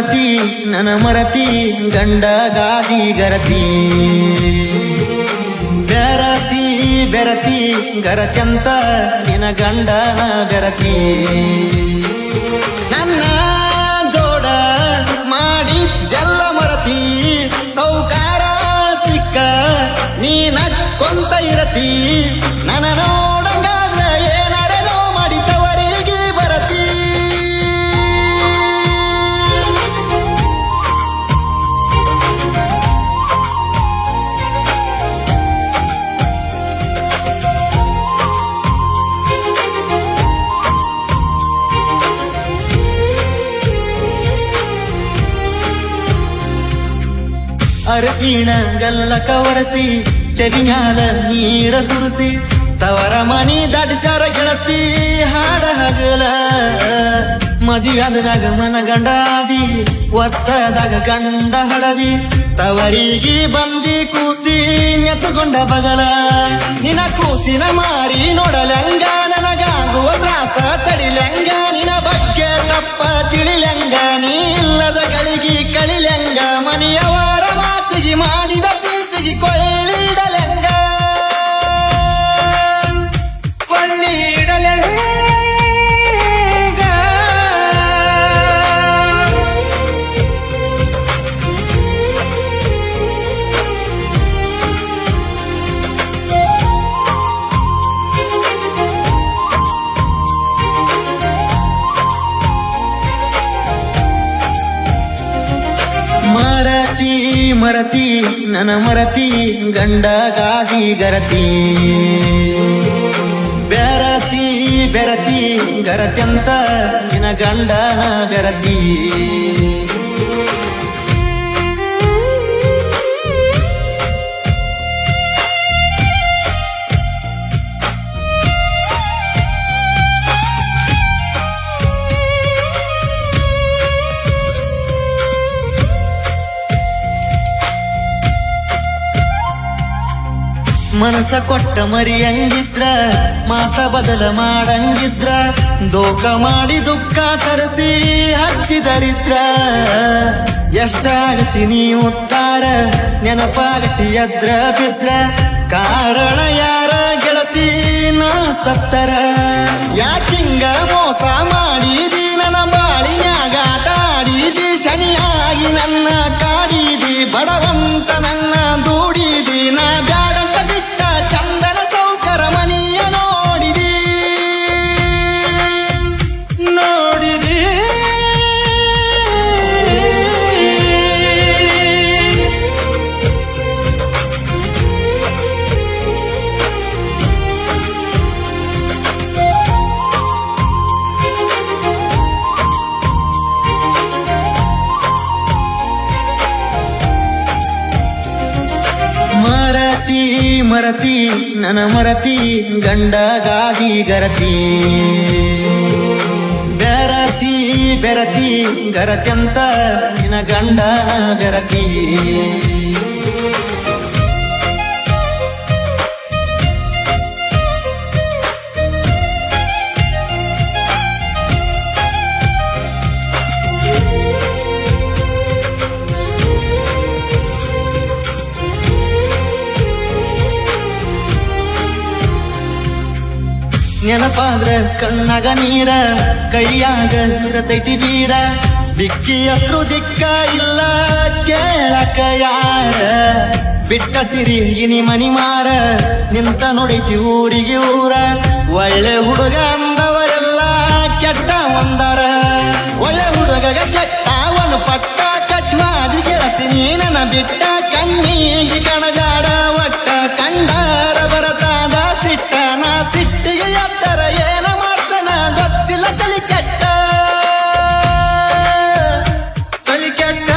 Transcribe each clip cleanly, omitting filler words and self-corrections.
ಮರತಿ ನನ್ನ ಮರತಿ ಗಂಡ ಗಾದಿ ಗರತಿ ಬೆರತಿ ಬೆರತಿ ಗರತ್ಯಂತ ನಿನ ಗಂಡನ ಬೆರತಿ ನನ್ನ ಜೋಡ ಮಾಡಿ ಜಲ್ಲ ಮರತಿ ಸೌಕಾರ ಸಿಕ್ಕ ನೀನ ಕೊಂತ ಇರತಿ ನನ್ನ ನೋಡಂಗಾದ್ರ ಏನಾರೇನೋ ಮಾಡಿದವರಿಗೆ ಬರತಿ ಅರಸಿಣ ಗಲ್ಲಕ ಒರಸಿ ತೆಲಿಮ್ಯಾಲ ನೀರ ಸುರಿಸಿ ತವರ ಮನಿ ದಾಟಿಸಾರ ಗೆಳತಿ ಹಾಡ ಹಗಲ ಮದುವ್ಯಾದ ಮ್ಯಾಗ ಮನ ಗಂಡಾದಿ ವರ್ಷದಾಗ ಗಂಡ ಹಡದಿ ತವರಿಗೆ ಬಂದಿ ಕೂಸಿ ನೆತ್ತುಕೊಂಡ ಬಗಲ ನಿನ ಕೂಸಿನ ಮಾರಿ ನೋಡಲೆಂಗ ನನಗಾಗುವ ತ್ರಾಸ ತಡಿಲೆಂಗ ನಿನ ಬಗ್ಗೆ ತಪ್ಪ ತಿಳಿಲೆಂಗ ನೀ ಇಲ್ಲದ ಗಳಿಗೆ ಕಳಿಲೆಂಗ ಮನೆಯವರ ಮಾತಿಗೆ ಮಾಡಿದ ಪ್ರೀತಿಗೆ ಕೊಳ್ಳಿಡಲೆಂಗ ಮರತಿ ಮರತಿ ನನ್ನ ಮರತಿ ಗಂಡ ಗಾದಿ ಗರತಿ ಬೆರತಿ ಬೆರತಿ ಗರತ್ಯಂತ ನಿನ ಗಂಡನ ಬೆರತಿ ಮನಸ ಕೊಟ್ಟ ಮರಿಯಂಗಿದ್ರ ಮಾತ ಬದಲ ಮಾಡಂಗಿದ್ರ ದೋಖ ಮಾಡಿ ದುಃಖ ತರಿಸಿ ಹಚ್ಚಿದರಿದ್ರ ಎಷ್ಟಾಗತಿ ನೀ ಉತ್ತಾರ ನೆನಪಾಗತಿ ಎದ್ರ ಬಿದ್ರ ಕಾರಣ ಯಾರ ಗೆಳತಿ ನಾ ಸತ್ತರ ಯಾಕಿಂಗ ಮೋಸ ಮಾಡಿದಿ ನನ್ನ ಬಾಳಿನ್ಯಾಗ ಆಟ ಆಡಿದಿ ಶನಿಯಾಗಿ ನನ್ನ ಕಾಡಿದಿ ಬಡವಂತ ನನ್ನ ದೂಡಿದಿ ನಾ ಬ್ಯಾಡಂತ ಬಿಟ್ಟ ಚಂದನ ಸೌಕರ ಮನಿಯ ನೋಡಿದಿ ನೋಡಿದಿ ಮರತಿ ಮರತಿ ನನ್ನ ಮರತಿ ಗಂಡ ಗಾದಿ ಗರತಿ ಬೆರತಿ ಬೆರತಿ ಗರತ್ಯಂತ ನಿನ ಗಂಡನ ಬೆರತಿ ನೆನಪಾದ್ರ ಕಣ್ಣಾಗ ನೀರ ಕೈಯಾಗ ಇರತೈತಿ ಬೀರ ದಿಕ್ಕಿ ಹತ್ರು ದಿಕ್ಕ ಇಲ್ಲ ಕೇಳಕ ಯಾರ ಬಿಟ್ಟ ತಿರುಗಿನಿ ಮನಿ ಮಾರ ನಿಂತ ನೋಡೈತಿ ಊರಿಗೆ ಊರ ಒಳ್ಳೆ ಹುಡುಗ ಅಂದವರೆಲ್ಲ ಕೆಟ್ಟ ಒಂದರ ಒಳ್ಳೆ ಹುಡುಗಗ ಕೆಟ್ಟವನು ಪಟ್ಟ ಕಟ್ವಾದಿ ಗೆಳತೀನಿ ನನ್ನ ಬಿಟ್ಟ ಕಣ್ಣಿಗೆ ಕಣಗಾಡ ಒಟ್ಟ ಕಂಡಾರ ಬರತಾದ ಸಿಟ್ಟ ನಾ ಸಿಟ್ಟಿಗೆ ಎತ್ತರ ಏನ ಮಾಡ್ತಾನ ಗೊತ್ತಿಲ್ಲ ತಲಿ ಕೆಟ್ಟ ತಲಿ ಕೆಟ್ಟ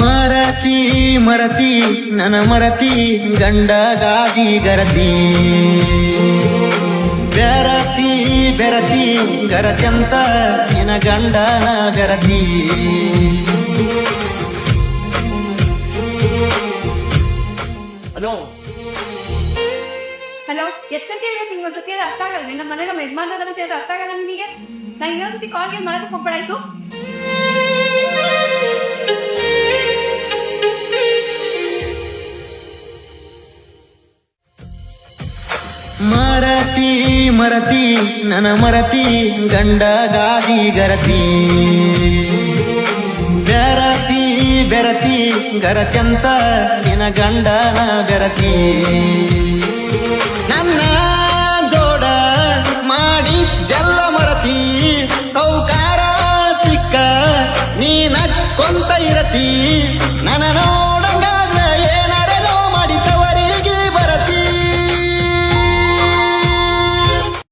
ಮರತಿ ಮರತಿ ನನ್ನ ಮರತಿ ಗಂಡ ಗಾದಿ ಗರತಿ ಬೆರತಿ ಬೆರತಿ ಗರತ್ಯಂತ ನಿನ ಗಂಡನ ಬೆರತಿ ಹಲೋ ಹಲೋ ಎಷ್ಟಂತ ಹೇಳಿ ನಿಮ್ಗೆ ಒಂದ್ಸತಿ ಅದು ಅರ್ಥ ಆಗಲ್ಲ ನಮ್ಮ ಮನೆ ನಮ್ಮ ಯಜಮಾನ್ ಅಂತ ಅದು ಅರ್ಥ ಆಗಲ್ಲ ನಿಮಗೆ ನಾನು ಇನ್ನೊಂದ್ಸತಿ ಕಾಲ್ಗೆ ಮಾಡಕ್ಕೆ ಹೋಗ್ಬೇಡಾಯ್ತು ಮರತಿ ಮರತಿ ನನ ಮರತಿ ಗಂಡ ಗಾದಿ ಗರತಿ ಬೆರತಿ ಬೆರತಿ ಗರತ್ಯಂತ ನಿನ ಗಂಡನ ಬೆರತಿ